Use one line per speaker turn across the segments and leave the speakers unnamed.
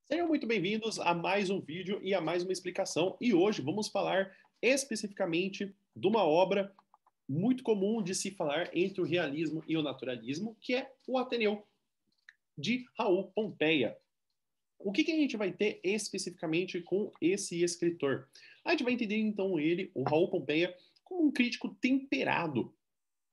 Sejam muito bem-vindos a mais um vídeo e a mais uma explicação. E hoje vamos falar especificamente de uma obra muito comum de se falar entre o realismo e o naturalismo, que é o Ateneu, de Raul Pompeia. O que a gente vai ter especificamente com esse escritor? A gente vai entender então ele, o Raul Pompeia, como um crítico temperado.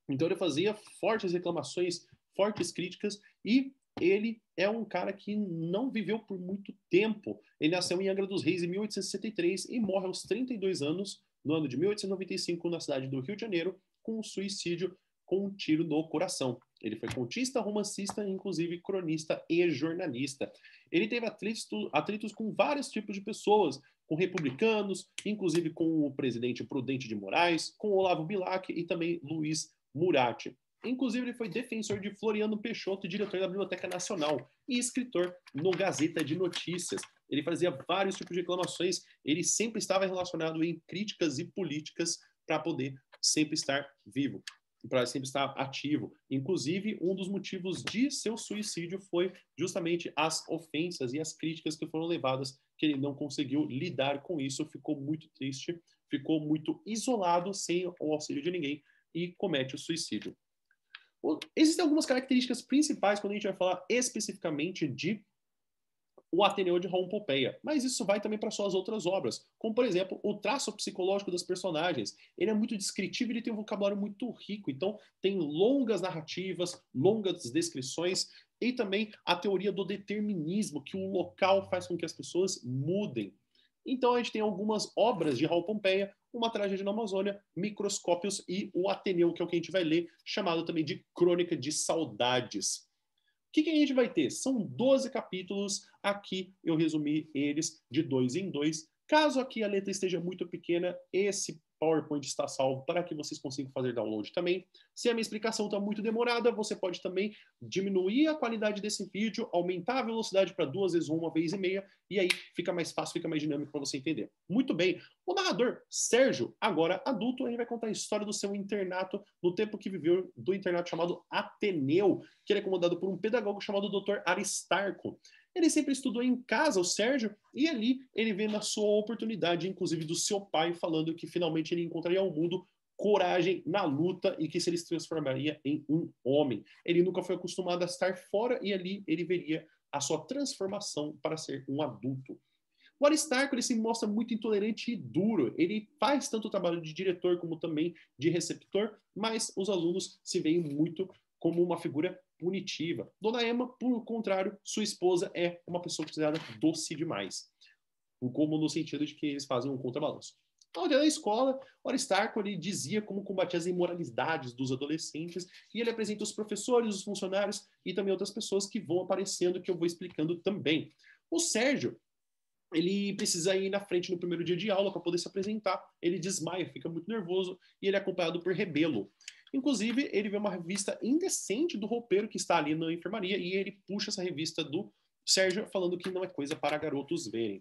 Então ele fazia fortes reclamações, fortes críticas e ele é um cara que não viveu por muito tempo. Ele nasceu em Angra dos Reis em 1863 e morre aos 32 anos, no ano de 1895, na cidade do Rio de Janeiro, com um suicídio com um tiro no coração. Ele foi contista, romancista, inclusive cronista e jornalista. Ele teve atritos com vários tipos de pessoas, com republicanos, inclusive com o presidente Prudente de Moraes, com Olavo Bilac e também Luiz Murat. Inclusive, ele foi defensor de Floriano Peixoto, diretor da Biblioteca Nacional e escritor no Gazeta de Notícias. Ele fazia vários tipos de reclamações, ele sempre estava relacionado em críticas e políticas para poder sempre estar vivo, para sempre estar ativo. Inclusive, um dos motivos de seu suicídio foi justamente as ofensas e as críticas que foram levadas, que ele não conseguiu lidar com isso, ficou muito triste, ficou muito isolado, sem o auxílio de ninguém, e comete o suicídio. Existem algumas características principais quando a gente vai falar especificamente de o Ateneu de Raul Pompeia, mas isso vai também para suas outras obras, como, por exemplo, o traço psicológico dos personagens. Ele é muito descritivo, ele tem um vocabulário muito rico, então tem longas narrativas, longas descrições, e também a teoria do determinismo, que o local faz com que as pessoas mudem. Então a gente tem algumas obras de Raul Pompeia, uma tragédia na Amazônia, Microscópios e o Ateneu, que é o que a gente vai ler, chamado também de Crônica de Saudades. O que a gente vai ter? São 12 capítulos, aqui eu resumi eles de 2 em 2. Caso aqui a letra esteja muito pequena, esse PowerPoint está salvo para que vocês consigam fazer download também. Se a minha explicação está muito demorada, você pode também diminuir a qualidade desse vídeo, aumentar a velocidade para 2 vezes 1, 1 vez e meia, e aí fica mais fácil, fica mais dinâmico para você entender. Muito bem. O narrador, Sérgio, agora adulto, ele vai contar a história do seu internato, no tempo que viveu do internato chamado Ateneu, que ele é comandado por um pedagogo chamado Dr. Aristarco. Ele sempre estudou em casa, o Sérgio, e ali ele vê na sua oportunidade, inclusive do seu pai, falando que finalmente ele encontraria ao mundo coragem na luta e que se ele se transformaria em um homem. Ele nunca foi acostumado a estar fora e ali ele veria a sua transformação para ser um adulto. O Aristarco ele se mostra muito intolerante e duro. Ele faz tanto o trabalho de diretor como também de receptor, mas os alunos se veem muito como uma figura punitiva. Dona Emma, por contrário, sua esposa é uma pessoa considerada doce demais. Como no sentido de que eles fazem um contrabalanço. Então, na escola, o Aristarco ele dizia como combater as imoralidades dos adolescentes e ele apresenta os professores, os funcionários e também outras pessoas que vão aparecendo, que eu vou explicando também. O Sérgio, ele precisa ir na frente no primeiro dia de aula para poder se apresentar. Ele desmaia, fica muito nervoso e ele é acompanhado por Rebelo. Inclusive, ele vê uma revista indecente do roupeiro que está ali na enfermaria e ele puxa essa revista do Sérgio falando que não é coisa para garotos verem.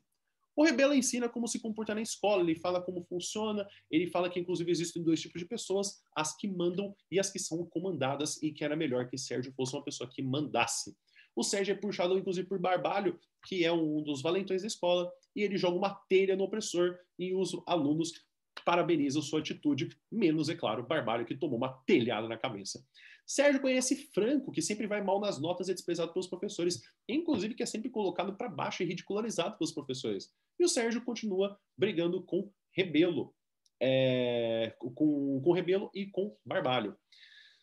O Rebelo ensina como se comportar na escola, ele fala como funciona, ele fala que inclusive existem dois tipos de pessoas, as que mandam e as que são comandadas, e que era melhor que Sérgio fosse uma pessoa que mandasse. O Sérgio é puxado inclusive por Barbalho, que é um dos valentões da escola, e ele joga uma telha no opressor e os alunos parabenizam sua atitude, menos, é claro, Barbalho, que tomou uma telhada na cabeça. Sérgio conhece Franco, que sempre vai mal nas notas e é desprezado pelos professores, inclusive que é sempre colocado para baixo e ridicularizado pelos professores. E o Sérgio continua brigando com Rebelo, com Rebelo e com Barbalho.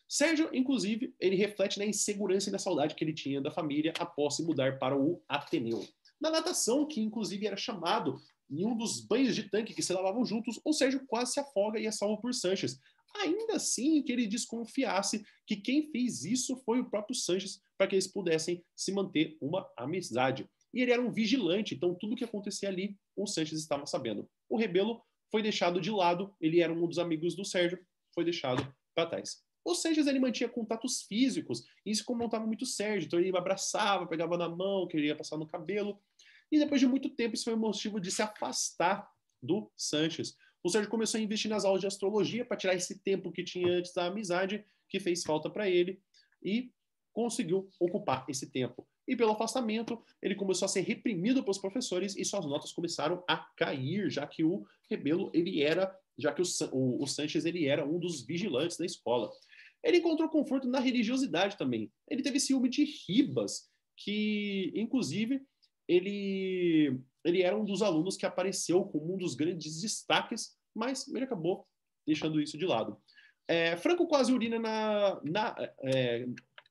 Sérgio, inclusive, ele reflete na insegurança e na saudade que ele tinha da família após se mudar para o Ateneu. Na natação, que inclusive era chamado em um dos banhos de tanque que se lavavam juntos, o Sérgio quase se afoga e é salvo por Sanches. Ainda assim, que ele desconfiasse que quem fez isso foi o próprio Sanches, para que eles pudessem se manter uma amizade. E ele era um vigilante, então tudo que acontecia ali, o Sanches estava sabendo. O Rebelo foi deixado de lado, ele era um dos amigos do Sérgio, foi deixado para trás. O Sanches ele mantinha contatos físicos, e isso comentava muito o Sérgio, então ele abraçava, pegava na mão, queria passar no cabelo, e depois de muito tempo isso foi um motivo de se afastar do Sanches. O Sérgio começou a investir nas aulas de astrologia para tirar esse tempo que tinha antes da amizade, que fez falta para ele, e conseguiu ocupar esse tempo. e pelo afastamento, ele começou a ser reprimido pelos professores e suas notas começaram a cair, já que o Rebelo, já que o Sanches, ele era um dos vigilantes da escola. Ele encontrou conforto na religiosidade também. Ele teve ciúme de Ribas, que, inclusive, ele era um dos alunos que apareceu como um dos grandes destaques, mas ele acabou deixando isso de lado. Franco quase urina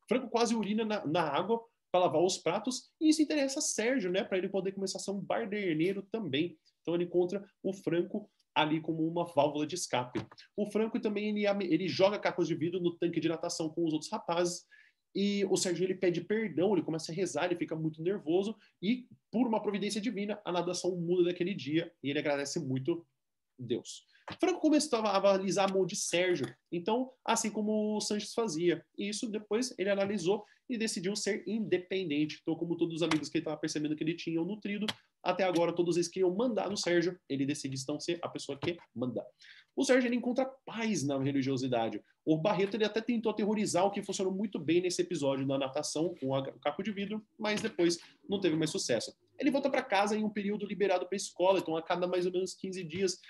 Franco quase urina na água para lavar os pratos, e isso interessa a Sérgio, né, para ele poder começar a ser um barderneiro também. Então ele encontra o Franco ali como uma válvula de escape. O Franco também ele joga cacos de vidro no tanque de natação com os outros rapazes, e o Sérgio ele pede perdão, ele começa a rezar, ele fica muito nervoso, e por uma providência divina, a natação muda daquele dia, e ele agradece muito Deus. Franco começou a avalizar a mão de Sérgio, então, assim como o Sanches fazia. E isso depois ele analisou e decidiu ser independente. Então, como todos os amigos que ele estava percebendo que ele tinha nutrido, até agora todos eles queriam mandar no Sérgio, ele decide então ser a pessoa que manda. O Sérgio ele encontra paz na religiosidade. O Barreto ele até tentou aterrorizar, o que funcionou muito bem nesse episódio da natação com o caco de vidro, mas depois não teve mais sucesso. Ele volta para casa em um período liberado para a escola, então a cada mais ou menos 15 dias,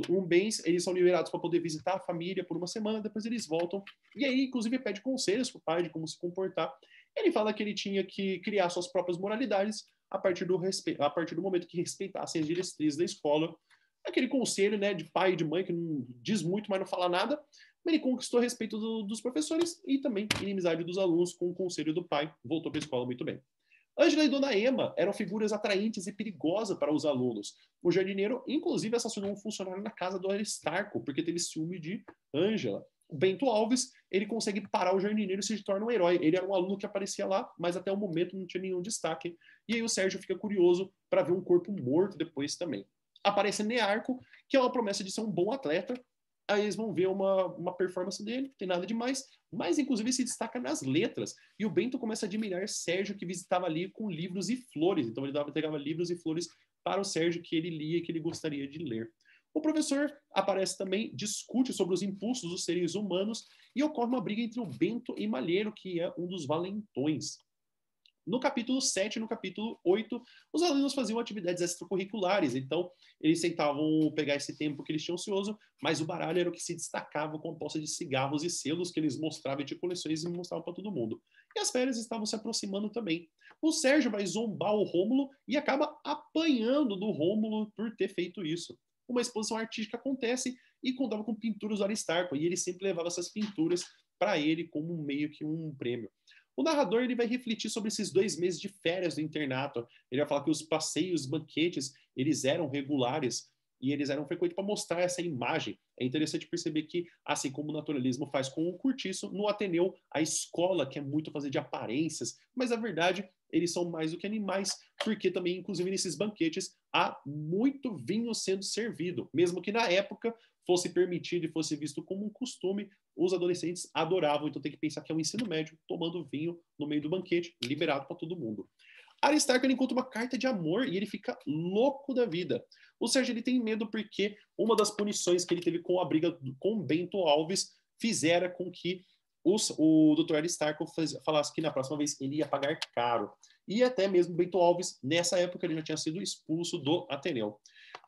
um mês, eles são liberados para poder visitar a família por uma semana, depois eles voltam, e aí, inclusive, pede conselhos para o pai de como se comportar. Ele fala que ele tinha que criar suas próprias moralidades a partir do momento que respeitassem as diretrizes da escola. Aquele conselho, né, de pai e de mãe que não diz muito, mas não fala nada, mas ele conquistou respeito dos professores e também inimizade dos alunos com o conselho do pai. Voltou para a escola muito bem. Ângela e Dona Ema eram figuras atraentes e perigosas para os alunos. O jardineiro, inclusive, assassinou um funcionário na casa do Aristarco, porque teve ciúme de Ângela. O Bento Alves, ele consegue parar o jardineiro e se torna um herói. Ele era um aluno que aparecia lá, mas até o momento não tinha nenhum destaque. E aí o Sérgio fica curioso para ver um corpo morto depois também. Aparece Nearco, que é uma promessa de ser um bom atleta. Aí eles vão ver uma performance dele, não tem nada demais, mas inclusive se destaca nas letras. E o Bento começa a admirar Sérgio, que visitava ali com livros e flores. Então ele entregava livros e flores para o Sérgio que ele lia e que ele gostaria de ler. O professor aparece também, discute sobre os impulsos dos seres humanos e ocorre uma briga entre o Bento e Malheiro, que é um dos valentões. No capítulo 7 e no capítulo 8, os alunos faziam atividades extracurriculares, então eles tentavam pegar esse tempo que eles tinham ocioso, mas o baralho era o que se destacava com a posse de cigarros e selos que eles mostravam de coleções e mostravam para todo mundo. E as férias estavam se aproximando também. O Sérgio vai zombar o Rômulo e acaba apanhando do Rômulo por ter feito isso. Uma exposição artística acontece e contava com pinturas do Aristarco, e ele sempre levava essas pinturas para ele como meio que um prêmio. O narrador ele vai refletir sobre esses 2 meses de férias do internato. Ele vai falar que os passeios, os banquetes, eles eram regulares e eles eram frequentes para mostrar essa imagem. É interessante perceber que, assim como o naturalismo faz com o Curtiço, no Ateneu, a escola quer muito fazer de aparências, mas na verdade eles são mais do que animais, porque também, inclusive, nesses banquetes há muito vinho sendo servido, mesmo que na época fosse permitido e fosse visto como um costume, os adolescentes adoravam. Então tem que pensar que é o ensino médio tomando vinho no meio do banquete, liberado para todo mundo. Aristarco ele encontra uma carta de amor e ele fica louco da vida. O Sérgio ele tem medo porque uma das punições que ele teve com a briga com Bento Alves fizera com que o Dr. Aristarco falasse que na próxima vez ele ia pagar caro. E até mesmo Bento Alves, nessa época, ele já tinha sido expulso do Ateneu.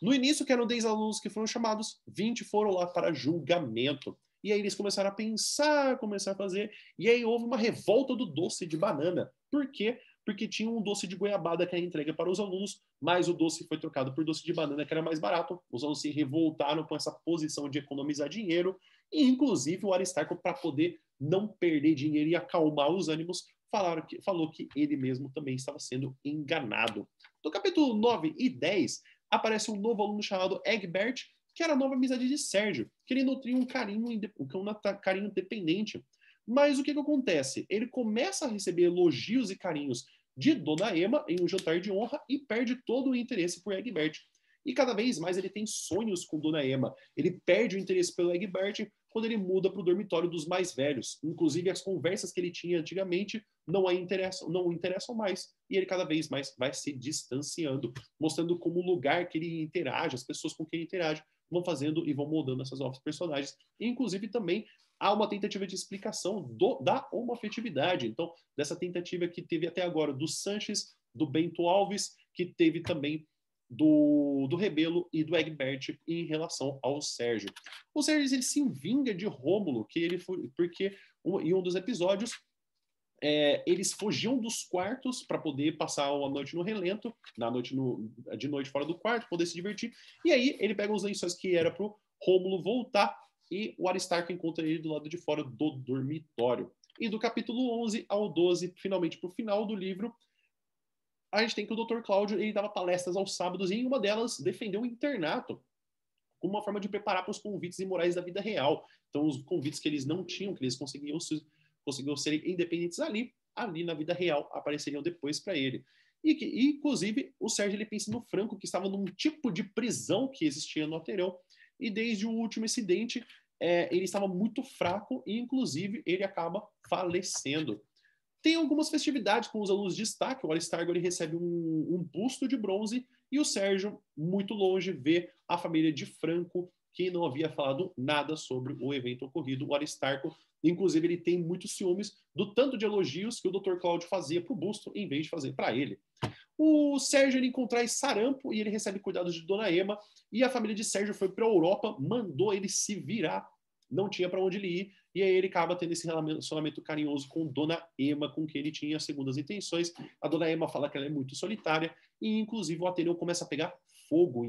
No início, que eram 10 alunos que foram chamados, 20 foram lá para julgamento. E aí eles começaram a pensar, começaram a fazer, e aí houve uma revolta do doce de banana. Por quê? Porque tinha um doce de goiabada que era entregue para os alunos, mas o doce foi trocado por doce de banana, que era mais barato. Os alunos se revoltaram com essa posição de economizar dinheiro, e inclusive o Aristarco, para poder não perder dinheiro e acalmar os ânimos, falou que ele mesmo também estava sendo enganado. No capítulo 9 e 10, aparece um novo aluno chamado Egbert, que era a nova amizade de Sérgio, que ele nutria um carinho dependente. Mas o que acontece? Ele começa a receber elogios e carinhos de Dona Ema em um jantar de honra e perde todo o interesse por Egbert. E cada vez mais ele tem sonhos com Dona Ema. Ele perde o interesse pelo Egbert quando ele muda para o dormitório dos mais velhos. Inclusive, as conversas que ele tinha antigamente não o interessam mais. E ele cada vez mais vai se distanciando, mostrando como o lugar que ele interage, as pessoas com quem ele interage, vão fazendo e vão moldando essas novas personagens. E, inclusive, também há uma tentativa de explicação da homoafetividade. Então, dessa tentativa que teve até agora do Sanches, do Bento Alves, que teve também do Rebelo e do Egbert em relação ao Sérgio. O Sérgio ele se vinga de Rômulo, que ele foi, porque em um dos episódios eles fugiam dos quartos para poder passar uma noite no relento, de noite fora do quarto, poder se divertir. E aí ele pega os lençóis que era para o Rômulo voltar e o Aristarco encontra ele do lado de fora do dormitório. E do capítulo 11 ao 12, finalmente para o final do livro, a gente tem que o Dr. Cláudio ele dava palestras aos sábados e em uma delas defendeu o internato como uma forma de preparar para os convites imorais da vida real. Então, os convites que eles não tinham, que eles conseguiam serem independentes ali na vida real, apareceriam depois para ele. E, inclusive, o Sérgio ele pensa no Franco, que estava num tipo de prisão que existia no Aterão, e desde o último incidente, ele estava muito fraco e, inclusive, ele acaba falecendo. Tem algumas festividades com os alunos de destaque. O Aristarco ele recebe um busto de bronze e o Sérgio, muito longe, vê a família de Franco, que não havia falado nada sobre o evento ocorrido. O Aristarco, inclusive, ele tem muitos ciúmes do tanto de elogios que o Dr. Cláudio fazia para o busto, em vez de fazer para ele. O Sérgio ele contrai sarampo e ele recebe cuidados de Dona Ema. E a família de Sérgio foi para a Europa, mandou ele se virar, não tinha para onde ele ir. E aí ele acaba tendo esse relacionamento carinhoso com Dona Ema, com quem ele tinha segundas intenções. A Dona Ema fala que ela é muito solitária e, inclusive, o Ateneu começa a pegar fogo,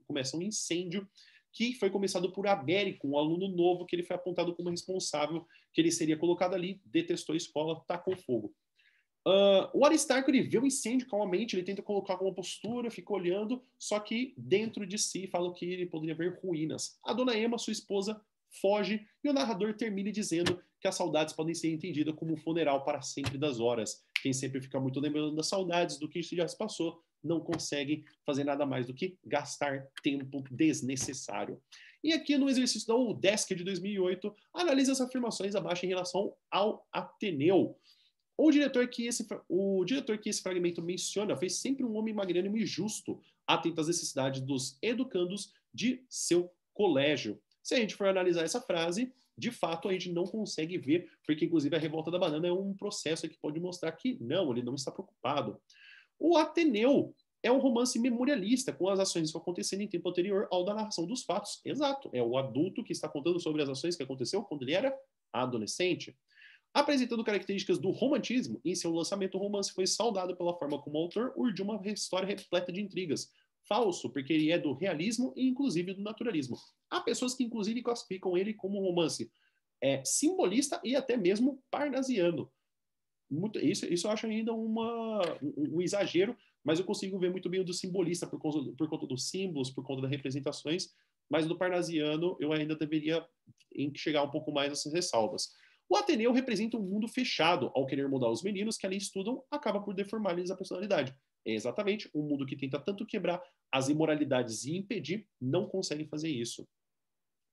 começa um incêndio que foi começado por Américo, um aluno novo que ele foi apontado como responsável, que ele seria colocado ali, detestou a escola, tacou fogo. O Aristarco ele vê o incêndio calmamente, ele tenta colocar uma postura, fica olhando, só que dentro de si fala que ele poderia ver ruínas. A Dona Ema, sua esposa, foge e o narrador termina dizendo que as saudades podem ser entendidas como um funeral para sempre das horas. Quem sempre fica muito lembrando das saudades, do que já se passou, não consegue fazer nada mais do que gastar tempo desnecessário. E aqui no exercício da UDESC de 2008, analisa as afirmações abaixo em relação ao Ateneu. O diretor que esse fragmento menciona fez sempre um homem magnânimo e justo, atento às necessidades dos educandos de seu colégio. Se a gente for analisar essa frase, de fato a gente não consegue ver, porque inclusive a Revolta da Banana é um processo que pode mostrar que não, ele não está preocupado. O Ateneu é um romance memorialista, com as ações que aconteceram em tempo anterior ao da narração dos fatos. Exato, é o adulto que está contando sobre as ações que aconteceu quando ele era adolescente. Apresentando características do romantismo, em seu lançamento o romance foi saudado pela forma como o autor urdiu uma história repleta de intrigas. Falso, porque ele é do realismo e inclusive do naturalismo. Há pessoas que inclusive classificam ele como um romance simbolista e até mesmo parnasiano. Isso eu acho ainda um exagero, mas eu consigo ver muito bem o do simbolista por conta dos símbolos, por conta das representações, mas do parnasiano eu ainda deveria chegar um pouco mais nessas ressalvas. O Ateneu representa um mundo fechado. Ao querer mudar os meninos que ali estudam, acaba por deformar-lhes a personalidade. É exatamente um mundo que tenta tanto quebrar as imoralidades e impedir, não consegue fazer isso.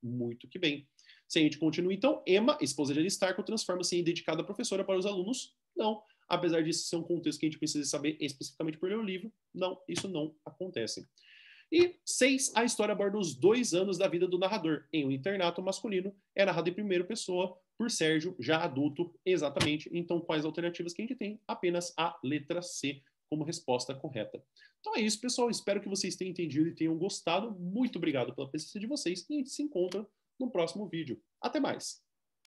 Muito que bem. Se a gente continua, então, Emma, esposa de Aristarco, transforma-se em dedicada professora para os alunos? Não. Apesar disso ser um contexto que a gente precisa saber especificamente por ler o livro, não, isso não acontece. E 6, a história aborda os 2 anos da vida do narrador em um internato masculino. É narrado em primeira pessoa por Sérgio, já adulto, exatamente. Então, quais alternativas que a gente tem? Apenas a letra C como resposta correta. Então é isso, pessoal. Espero que vocês tenham entendido e tenham gostado. Muito obrigado pela presença de vocês e a gente se encontra no próximo vídeo. Até mais!